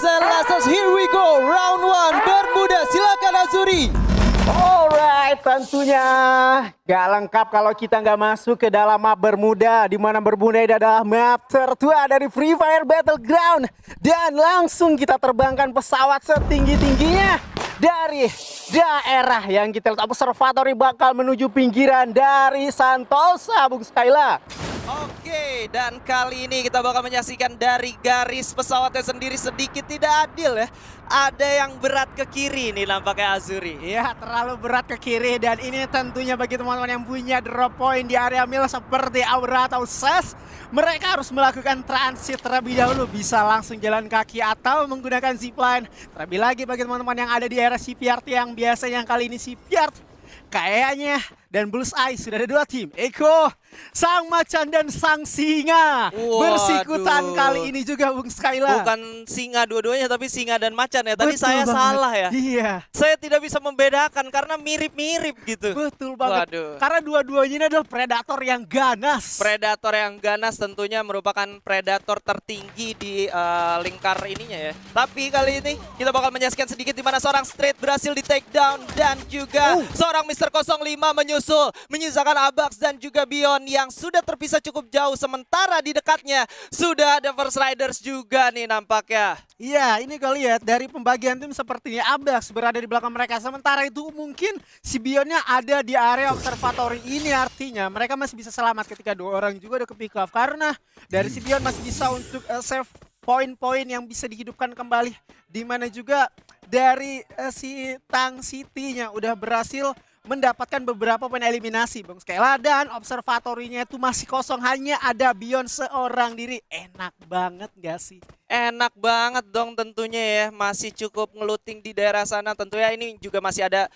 Lasers, here we go. Round 1, Bermuda, silakan Azuri. Alright, tentunya gak lengkap kalau kita nggak masuk ke dalam map Bermuda, di mana Bermuda ini adalah map tertua dari Free Fire Battleground. Dan langsung kita terbangkan pesawat setinggi-tingginya dari daerah yang kita lihat observatory bakal menuju pinggiran dari Santosa, Bung Skyla. Oke, dan kali ini kita bakal menyaksikan dari garis pesawatnya sendiri sedikit tidak adil ya. Ada yang berat ke kiri nih nampaknya Azuri. Iya, terlalu berat ke kiri dan ini tentunya bagi teman-teman yang punya drop point di area mill seperti Aura atau SES, mereka harus melakukan transit terlebih dahulu, bisa langsung jalan kaki atau menggunakan zipline. Terlebih lagi bagi teman-teman yang ada di area CPRT yang biasanya kali ini CPRT kayaknya dan Bullseye sudah ada dua tim, Eko, Sang Macan dan Sang Singa. Bersikutan kali ini juga Bung Skyla. Bukan singa dua-duanya tapi singa dan macan ya. Tadi Betul saya banget. salah ya. Iya. Saya tidak bisa membedakan karena mirip-mirip gitu. Betul banget. Waduh. Karena dua-duanya ini adalah predator yang ganas. Predator yang ganas tentunya merupakan predator tertinggi di lingkar ininya ya. Tapi kali ini kita bakal menyaksikan sedikit di mana seorang Straight berhasil di take down dan juga seorang Mr. 05 menyisakan Abax dan juga Bion yang sudah terpisah cukup jauh, sementara di dekatnya sudah ada First Riders juga nih nampaknya. Iya, ini kau lihat dari pembagian tim sepertinya Abax berada di belakang mereka. Sementara itu mungkin si Bionnya ada di area observatory ini, artinya mereka masih bisa selamat ketika dua orang juga udah ke pick off. Karena dari si Bion masih bisa untuk save poin-poin yang bisa dihidupkan kembali. Dimana juga dari si Tang City-nya udah berhasil mendapatkan beberapa poin eliminasi Bung Skela, dan observatorinya itu masih kosong, hanya ada Bion seorang diri. Enak banget gak sih? Enak banget dong tentunya ya, masih cukup ngeluting di daerah sana. Tentunya ini juga masih ada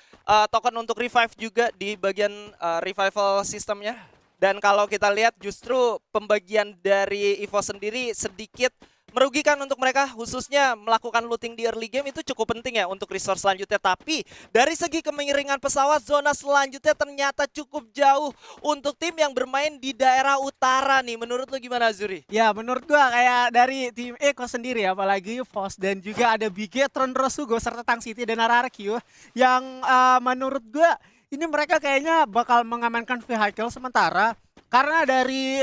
token untuk revive juga di bagian revival sistemnya. Dan kalau kita lihat justru pembagian dari EVO sendiri sedikit merugikan untuk mereka, khususnya melakukan looting di early game itu cukup penting ya untuk resource selanjutnya. Tapi dari segi kemiringan pesawat, zona selanjutnya ternyata cukup jauh untuk tim yang bermain di daerah utara nih. Menurut lu gimana Azuri? Ya menurut gua kayak dari tim Eko sendiri, apalagi Fos dan juga ada Bigetron, Rosugo serta Tang City dan RRQ yang menurut gua ini mereka kayaknya bakal mengamankan vehicle sementara. Karena dari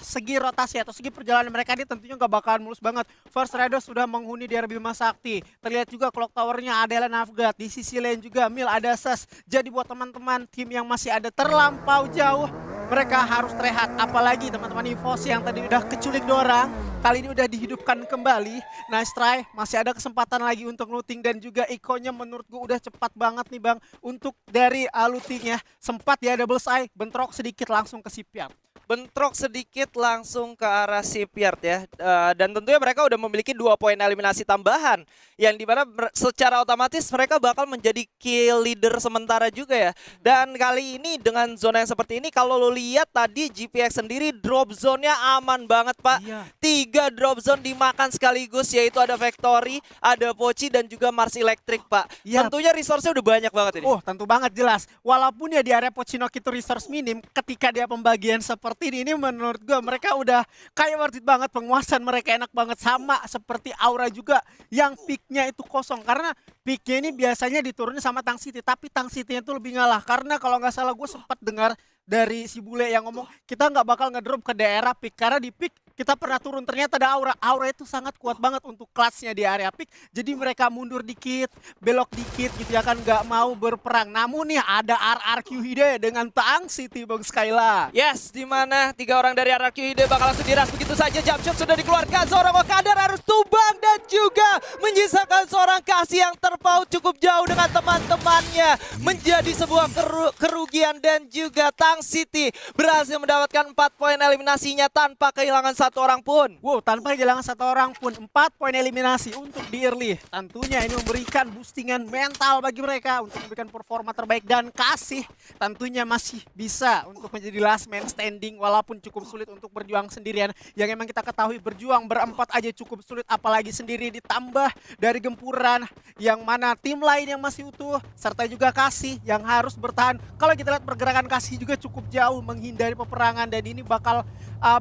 segi rotasi atau segi perjalanan mereka ini tentunya nggak bakalan mulus banget. First Riders sudah menghuni di area Bima Sakti. Terlihat juga clock towernya ada Navgat. Di sisi lain juga Mil ada SES. Jadi buat teman-teman tim yang masih ada terlampau jauh, mereka harus rehat. Apalagi teman-teman EVOS yang tadi udah keculik dorang, kali ini udah dihidupkan kembali. Nice try, masih ada kesempatan lagi untuk looting dan juga Iko-nya menurut gue udah cepat banget nih Bang. Untuk dari lootingnya, sempat ya double eye, bentrok sedikit langsung ke CPR. Bentrok sedikit langsung ke arah Shipyard ya. Dan tentunya mereka udah memiliki 2 poin eliminasi tambahan, yang dimana secara otomatis mereka bakal menjadi kill leader sementara juga ya. Dan kali ini dengan zona yang seperti ini, kalau lo lihat tadi GPX sendiri drop zone-nya aman banget Pak. Iya. 3 drop zone dimakan sekaligus, yaitu ada Factory, ada Pochi dan juga Mars Electric Pak. Iya. Tentunya resource-nya udah banyak banget ini. Oh tentu banget jelas. Walaupun ya di area Pochinok itu resource minim, ketika dia pembagian seperti ini menurut gue mereka udah kayak worth it banget. Penguasaan mereka enak banget, sama seperti Aura juga yang picknya itu kosong. Karena picknya ini biasanya diturunin sama Tang City, tapi Tang City-nya itu lebih ngalah. Karena kalau nggak salah gue sempat dengar dari si bule yang ngomong kita nggak bakal ngedrop ke daerah pick, karena di pick kita pernah turun, ternyata ada Aura. Aura itu sangat kuat banget untuk clutch-nya di area pick. Jadi mereka mundur dikit, belok dikit gitu ya kan, nggak mau berperang. Namun nih ada RRQ Hide dengan Tang City Bang Skyla. Yes, di mana 3 orang dari RRQ Hide bakal langsung diras begitu saja. Jump shot sudah dikeluarkan, seorang Wakadar harus tumbang dan juga menyisakan seorang Kasih yang terpaut cukup jauh dengan teman-temannya. Menjadi sebuah kerugian dan juga Tang City berhasil mendapatkan 4 poin eliminasinya tanpa kehilangan satu orang pun. Wow, tanpa kehilangan satu orang pun, 4 poin eliminasi untuk di early. Tentunya ini memberikan boostingan mental bagi mereka untuk memberikan performa terbaik, dan Kasih tentunya masih bisa untuk menjadi last man standing walaupun cukup sulit untuk berjuang sendirian. Yang emang kita ketahui berjuang berempat aja cukup sulit, apalagi sendiri ditambah dari gempuran yang mana tim lain yang masih utuh serta juga Kasih yang harus bertahan. Kalau kita lihat pergerakan Kasih juga cukup jauh menghindari peperangan dan ini bakal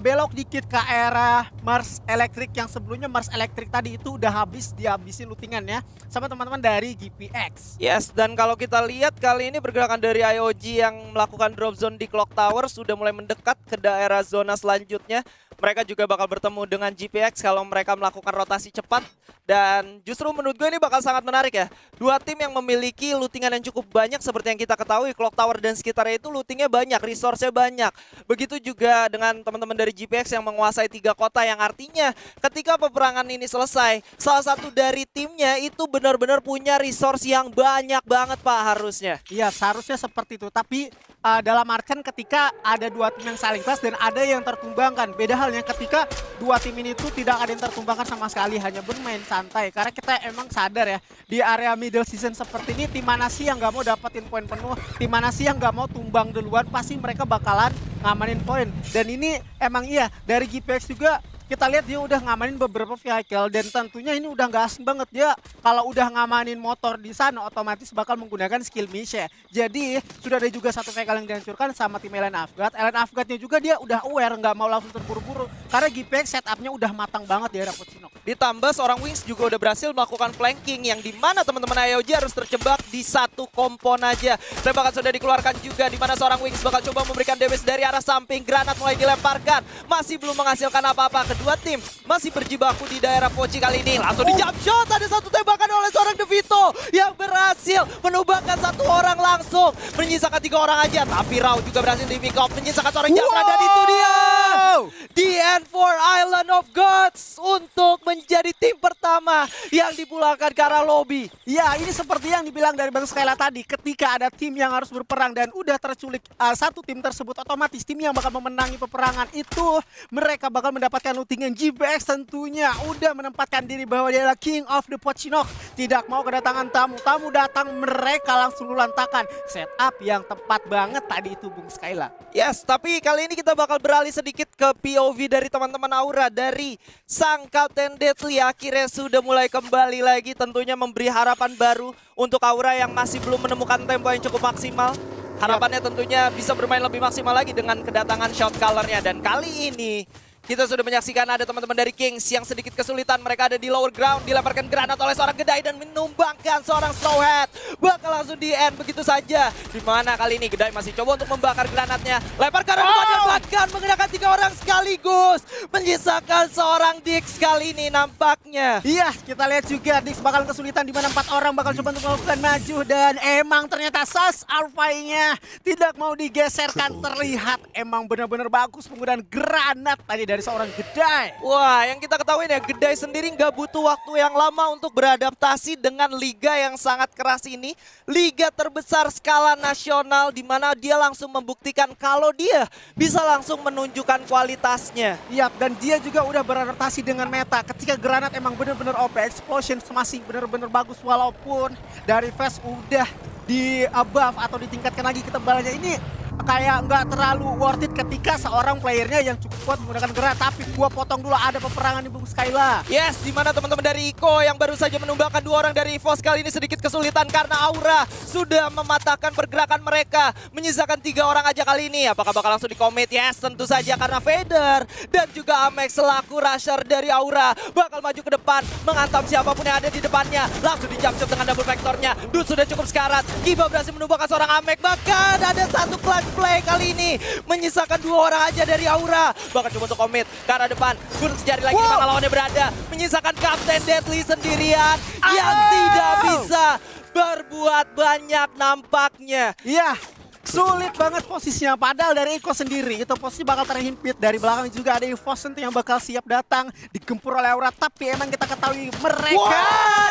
belok dikit ke era Mars Electric yang sebelumnya Mars Electric tadi itu udah habis dihabisin lootingannya sama teman-teman dari GPX. Yes, dan kalau kita lihat kali ini pergerakan dari IOG yang melakukan drop zone di Clock Tower sudah mulai mendekat ke daerah zona selanjutnya. Mereka juga bakal bertemu dengan GPX kalau mereka melakukan rotasi cepat. Dan justru menurut gue ini bakal sangat menarik ya. Dua tim yang memiliki lootingan yang cukup banyak seperti yang kita ketahui. Clock Tower dan sekitarnya itu lootingnya banyak, resource-nya banyak. Begitu juga dengan teman-teman dari GPX yang menguasai 3 kota yang artinya ketika peperangan ini selesai, salah satu dari timnya itu benar-benar punya resource yang banyak banget Pak harusnya. Iya, seharusnya seperti itu. Tapi dalam artian ketika ada dua tim yang saling kelas dan ada yang tertumbangkan. Beda halnya ketika dua tim ini tuh tidak ada yang tertumbangkan sama sekali, hanya bermain santai. Karena kita emang sadar ya, di area middle season seperti ini, tim mana sih yang gak mau dapetin poin penuh, tim mana sih yang gak mau tumbang duluan, pasti mereka bakalan ngamanin poin. Dan ini emang iya, dari GPX juga kita lihat dia udah ngamanin beberapa vehicle dan tentunya ini udah nggak asing banget dia kalau udah ngamanin motor di sana otomatis bakal menggunakan skill Misha. Jadi sudah ada juga satu vehicle yang dihancurkan sama tim Ellen Afgat. Ellen Afgatnya juga dia udah aware nggak mau langsung terburu-buru karena GPX setupnya udah matang banget di era Pochinok. Ditambah seorang Wings juga udah berhasil melakukan flanking yang dimana teman-teman IOG harus terjebak di satu kompon aja. Tembakan sudah dikeluarkan juga dimana seorang Wings bakal coba memberikan damage dari arah samping. Granat mulai dilemparkan, masih belum menghasilkan apa-apa. Kedua tim masih berjibaku di daerah Poci kali ini. Langsung di jump shot, ada satu tembakan oleh seorang Devito yang berhasil menumbangkan satu orang langsung. Menyisakan 3 orang aja, tapi Rao juga berhasil di pick off. Menyisakan seorang Jakra dan itu dia the N4 Island of Gods untuk menjadi tim pertama yang dipulangkan ke arah lobby. Ya, ini seperti yang dibilang dari Bang Skyla tadi, ketika ada tim yang harus berperang dan udah terculik satu tim tersebut, otomatis tim yang bakal memenangi peperangan itu mereka bakal mendapatkan lootingan. GPX tentunya udah menempatkan diri bahwa dia adalah King of the Pochinok, tidak mau kedatangan tamu datang mereka langsung lulantakan. Setup yang tepat banget tadi itu Bung Skyla. Yes, tapi kali ini kita bakal beralih sedikit ke POV dari teman-teman Aura. Dari sang Captain Deadly akhirnya sudah mulai kembali lagi, tentunya memberi harapan baru untuk Aura yang masih belum menemukan tempo yang cukup maksimal. Harapannya tentunya bisa bermain lebih maksimal lagi dengan kedatangan shot callernya. Dan kali ini kita sudah menyaksikan ada teman-teman dari Kings yang sedikit kesulitan. Mereka ada di lower ground, dilemparkan granat oleh seorang Gedai dan menumbangkan seorang Strawhead. Bakal langsung di end begitu saja. Dimana kali ini Gedai masih coba untuk membakar granatnya. Lempar ke arah depan dan bahkan mengenakan 3 orang sekaligus. Menyisakan seorang Dix kali ini nampaknya. Iya, kita lihat juga Dix bakal kesulitan di mana 4 orang bakal coba untuk melakukan maju dan emang ternyata Sas Alpha-nya tidak mau digeserkan. Terlihat emang benar-benar bagus penggunaan granat tadi dari seorang Gedai. Wah, yang kita ketahui ya, Gedai sendiri nggak butuh waktu yang lama untuk beradaptasi dengan liga yang sangat keras ini. Liga terbesar skala nasional di mana dia langsung membuktikan kalau dia bisa langsung menunjukkan kualitasnya. Iya, dan dia juga udah beradaptasi dengan meta. Ketika granat emang bener-bener OP, explosion masih bener-bener bagus walaupun dari Fast udah di buff atau ditingkatkan lagi ketebalannya. Ini kayak nggak terlalu worth it ketika seorang playernya yang cukup kuat menggunakan granat. Tapi gua potong dulu, ada peperangan di Bung Skyla. Yes, di mana teman-teman dari Iko yang baru saja menumbangkan 2 orang dari EVOS kali ini sedikit kesulitan karena Aura sudah mematahkan pergerakan mereka. Menyisakan 3 orang aja kali ini. Apakah bakal langsung di-commit? Yes, tentu saja karena Vader dan juga Amek selaku rusher dari Aura bakal maju ke depan, menghantam siapapun yang ada di depannya. Langsung di-jump shot dengan double vektornya. Dude sudah cukup sekarat. Kiba berhasil menumbangkan seorang Amek. Bahkan ada satu clutch play kali ini. Menyisakan 2 orang aja dari Aura. Bakal coba untuk komit ke arah depan. Gunung sejari lagi di mana lawannya berada. Menyisakan Captain Deadly sendirian yang tidak bisa berbuat banyak nampaknya. Iya, sulit banget posisinya. Padahal dari Iko sendiri itu posisi bakal terhimpit. Dari belakang juga ada EVOS tentu yang bakal siap datang. Digempur oleh Aura. Tapi emang kita ketahui mereka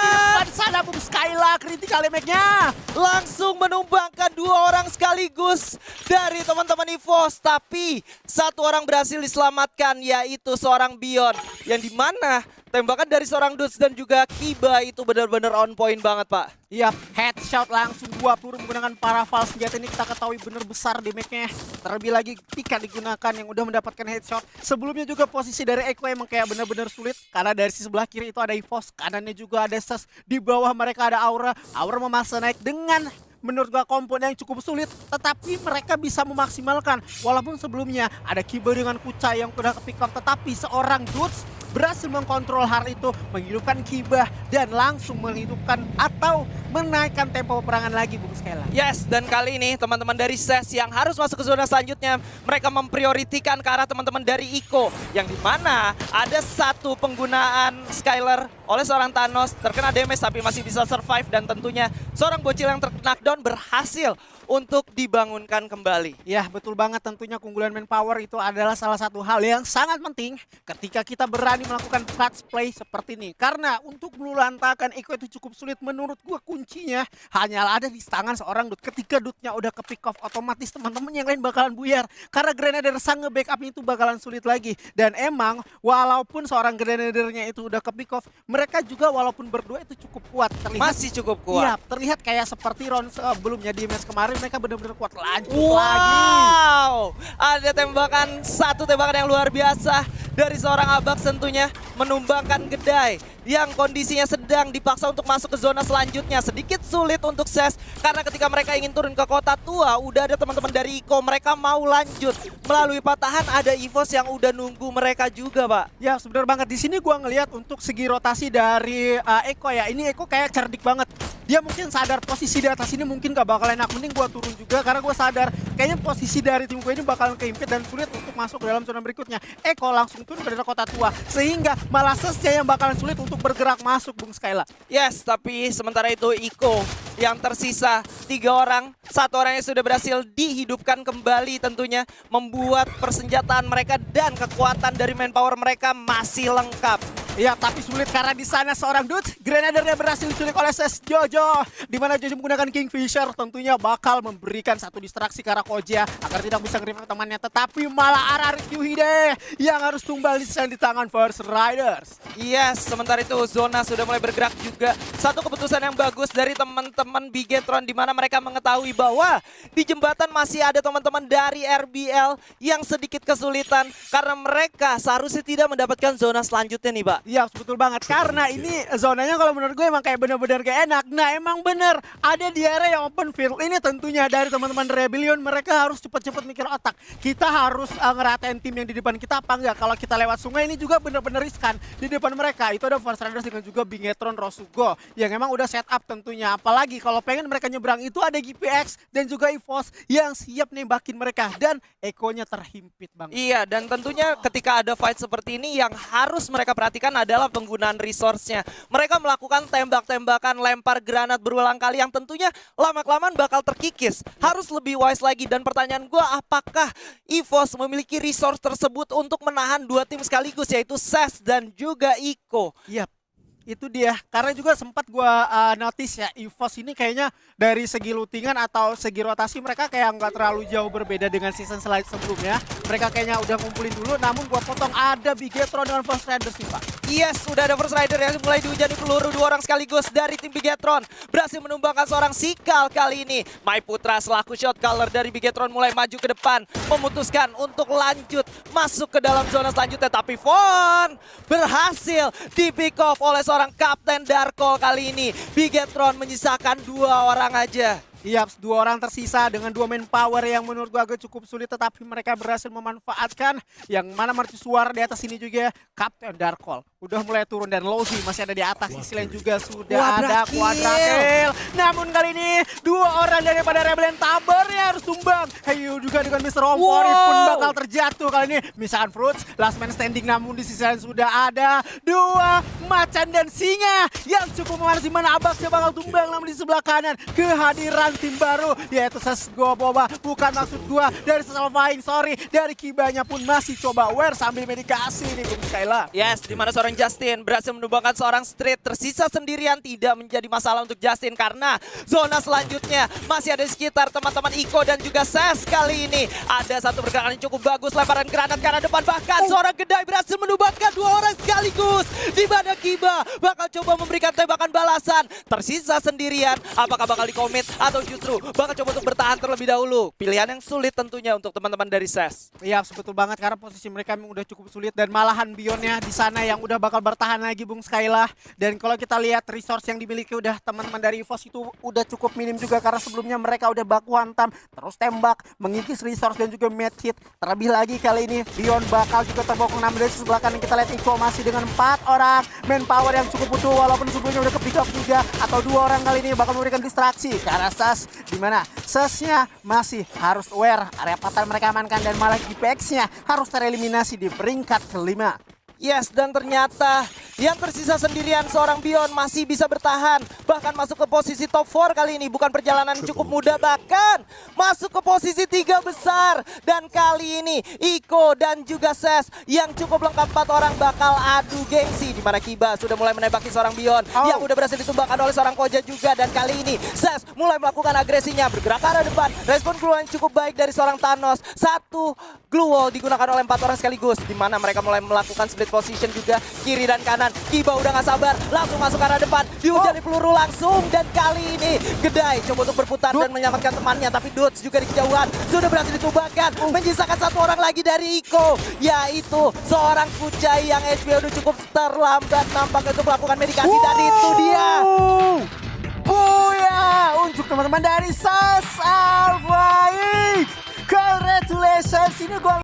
di depan sana Bung Skyla. Critical damage-nya Langsung menumbangkan 2 orang sekaligus dari teman-teman EVOS. Tapi 1 orang berhasil diselamatkan, yaitu seorang Bion. Yang dimana tembakan dari seorang Dudes dan juga Kiba itu benar-benar on point banget, Pak. Iya, headshot langsung 2 peluru menggunakan paraval senjata ini kita ketahui benar besar damage-nya. Terlebih lagi ketika digunakan yang udah mendapatkan headshot. Sebelumnya juga posisi dari Eko emang kayak benar-benar sulit karena dari sisi sebelah kiri itu ada EVOS, kanannya juga ada Ses, di bawah mereka ada Aura. Aura memaksa naik dengan menurut gua komponen yang cukup sulit, tetapi mereka bisa memaksimalkan. Walaupun sebelumnya ada Kiba dengan Kucai yang udah ke pick up, tetapi seorang Dudes berhasil mengkontrol hal itu, menghidupkan Kiba dan langsung menghidupkan atau menaikkan tempo peperangan lagi, Bung Skela. Yes, dan kali ini teman-teman dari SES yang harus masuk ke zona selanjutnya, mereka memprioritikan ke arah teman-teman dari Iko, yang dimana ada satu penggunaan Skyler oleh seorang Thanos, terkena damage tapi masih bisa survive, dan tentunya seorang bocil yang terknockdown berhasil untuk dibangunkan kembali. Ya, betul banget, tentunya keunggulan manpower itu adalah salah satu hal yang sangat penting ketika kita berani melakukan clutch play seperti ini. Karena untuk melulantakan Eko itu cukup sulit, menurut gua kuncinya hanya ada di tangan seorang Dude. Ketika Dude-nya udah ke pick off, otomatis teman-teman yang lain bakalan buyar. Karena Grenadier sang nge-backup itu bakalan sulit lagi. Dan emang walaupun seorang Grenadiernya itu udah ke pick off, mereka juga walaupun berdua itu cukup kuat. Terlihat, Masih cukup kuat. iya, terlihat kayak seperti round sebelumnya di match kemarin mereka benar-benar kuat. Lanjut lagi. Wow, ada satu tembakan yang luar biasa dari seorang Abax, tentunya menumbangkan Gedai yang kondisinya sedang dipaksa untuk masuk ke zona selanjutnya. Sedikit sulit untuk SES karena ketika mereka ingin turun ke kota tua, udah ada teman-teman dari Iko, mereka mau lanjut melalui patahan, ada EVOS yang udah nunggu mereka juga, Pak. Ya, sebenarnya banget di sini gua ngelihat untuk segi rotasi dari Eko ya. Ini Eko kayak cerdik banget. Dia mungkin sadar posisi di atas ini mungkin gak bakal enak, mending gua turun juga karena gua sadar kayaknya posisi dari tim gue ini bakalan keimpit dan sulit untuk masuk ke dalam zona berikutnya. Eko langsung turun ke daerah kota tua sehingga malah Sesnya yang bakalan sulit untuk bergerak masuk, Bung Skyla. Yes, tapi sementara itu Iko yang tersisa 3 orang, 1 orang yang sudah berhasil dihidupkan kembali, tentunya membuat persenjataan mereka dan kekuatan dari manpower mereka masih lengkap. Ya, tapi sulit karena di sana seorang Dude, Grenadiernya berhasil diculik oleh Ses Jojo. Di mana Jojo menggunakan Kingfisher tentunya bakal memberikan satu distraksi ke arah Koja agar tidak bisa nge-revive temannya. Tetapi malah RRQ Hide yang harus tumbal di tangan First Riders. Yes, sementara itu zona sudah mulai bergerak juga. Satu keputusan yang bagus dari teman-teman Bigetron, di mana mereka mengetahui bahwa di jembatan masih ada teman-teman dari RBL yang sedikit kesulitan karena mereka seharusnya tidak mendapatkan zona selanjutnya nih, Pak. Iya, betul banget. Karena ini zonanya kalau menurut gue emang kayak bener-bener gak enak. Nah, emang bener ada di area yang open field. Ini tentunya dari teman-teman Rebellion, mereka harus cepet-cepet mikir otak. Kita harus ngeratain tim yang di depan kita apa enggak. Kalau kita lewat sungai ini juga bener-bener riskan. Di depan mereka itu ada First Riders dengan juga Bigetron Rosugo yang emang udah set up tentunya. Apalagi kalau pengen mereka nyebrang itu ada GPX dan juga EVOS yang siap nembakin mereka. Dan Ekonya terhimpit banget. Iya, dan tentunya ketika ada fight seperti ini yang harus mereka perhatikan adalah penggunaan resource-nya. Mereka melakukan tembak-tembakan, lempar granat berulang kali yang tentunya lama-kelamaan bakal terkikis. Harus lebih wise lagi, dan pertanyaan gue, apakah EVOS memiliki resource tersebut untuk menahan 2 tim sekaligus, yaitu SES dan juga Iko? Iya, itu dia. Karena juga sempat gua notice ya, EVOS ini kayaknya dari segi lootingan atau segi rotasi mereka kayak nggak terlalu jauh berbeda dengan season slide sebelumnya. Mereka kayaknya udah ngumpulin dulu, namun gua potong ada Bigetron dengan First Riders nih, Pak. Yes, udah ada First Rider yang mulai dihujani peluru 2 orang sekaligus dari tim Bigetron. Berhasil menumbangkan seorang Sikal kali ini. Mai Putra selaku shot caller dari Bigetron mulai maju ke depan, memutuskan untuk lanjut masuk ke dalam zona selanjutnya. Tapi Von berhasil di pick off oleh seorang Kapten Darko kali ini. Bigetron menyisakan 2 orang aja. Iya, 2 orang tersisa dengan 2 manpower yang menurut gua agak cukup sulit, tetapi mereka berhasil memanfaatkan yang mana mercusuar di atas ini juga Kapten Darkol. Udah mulai turun dan Lozi masih ada di atas, sisi lain juga sudah ada Quadra. Namun kali ini 2 orang daripada Rebellion tabarnya harus tumbang. Hayu juga dengan Mr. Ompori pun bakal terjatuh kali ini. Misalkan Fruits, last man standing, namun di sisi lain sudah ada 2 macan dan singa yang cukup memanas, di mana Abaxnya bakal tumbang. Namun di sebelah kanan kehadiran tim baru yaitu Ses Boba, bukan maksud gua dari Sesalvain, sorry, dari Kibanya pun masih coba wear sambil medikasi nih, Bung Skyla. Yes, dimana seorang Justin berhasil menumbangkan seorang Street. Tersisa sendirian tidak menjadi masalah untuk Justin karena zona selanjutnya masih ada di sekitar teman-teman Iko dan juga Ses. Kali ini ada satu pergerakan yang cukup bagus, lemparan granat ke arah depan, bahkan seorang Gedai berhasil menumbangkan 2 orang sekaligus. Di mana Kiba bakal coba memberikan tembakan balasan. Tersisa sendirian, apakah bakal dikomit atau justru bakal coba untuk bertahan terlebih dahulu. Pilihan yang sulit tentunya untuk teman-teman dari Ses. Iya, betul banget karena posisi mereka memang udah cukup sulit dan malahan Bionnya di sana yang udah bakal bertahan lagi Bung Skyla. Dan kalau kita lihat resource yang dimiliki udah teman-teman dari EVOS itu udah cukup minim juga karena sebelumnya mereka udah baku hantam, terus tembak, mengikis resource dan juga med hit. Terlebih lagi kali ini Bion bakal juga terbokong 6 dari sebelah kanan. Kita lihat Iko masih dengan 4 orang manpower yang cukup butuh walaupun sebelumnya udah ke pick up 3 atau 2 orang kali ini bakal memberikan distraksi ke arah Ses, dimana Sesnya masih harus aware area pattern mereka amankan dan malah GPX-nya harus tereliminasi di peringkat kelima. Yes, dan ternyata yang tersisa sendirian seorang Bion masih bisa bertahan. Bahkan masuk ke posisi top 4 kali ini. Bukan perjalanan cukup mudah, bahkan masuk ke posisi 3 besar. Dan kali ini Iko dan juga Ses yang cukup lengkap 4 orang bakal adu gengsi. Dimana Kiba sudah mulai menembaki seorang Bion yang udah berhasil ditumbangkan oleh seorang Koja juga. Dan kali ini Ses mulai melakukan agresinya, bergerak ke arah depan. Respon glue yang cukup baik dari seorang Thanos. Satu glue wall digunakan oleh 4 orang sekaligus. Dimana mereka mulai melakukan split position juga kiri dan kanan. Kiba udah gak sabar, langsung masuk ke arah depan, dihujani peluru langsung. Dan kali ini Gedai coba untuk berputar dan menyelamatkan temannya, tapi Dudes juga di kejauhan sudah berhasil ditumbangkan. Menyisakan 1 orang lagi dari Iko, yaitu seorang Kucai yang HP udah cukup terlambat nampaknya untuk melakukan medikasi. Dan itu dia Buya untuk teman-teman dari Ses Alpha. Congratulations, ini gol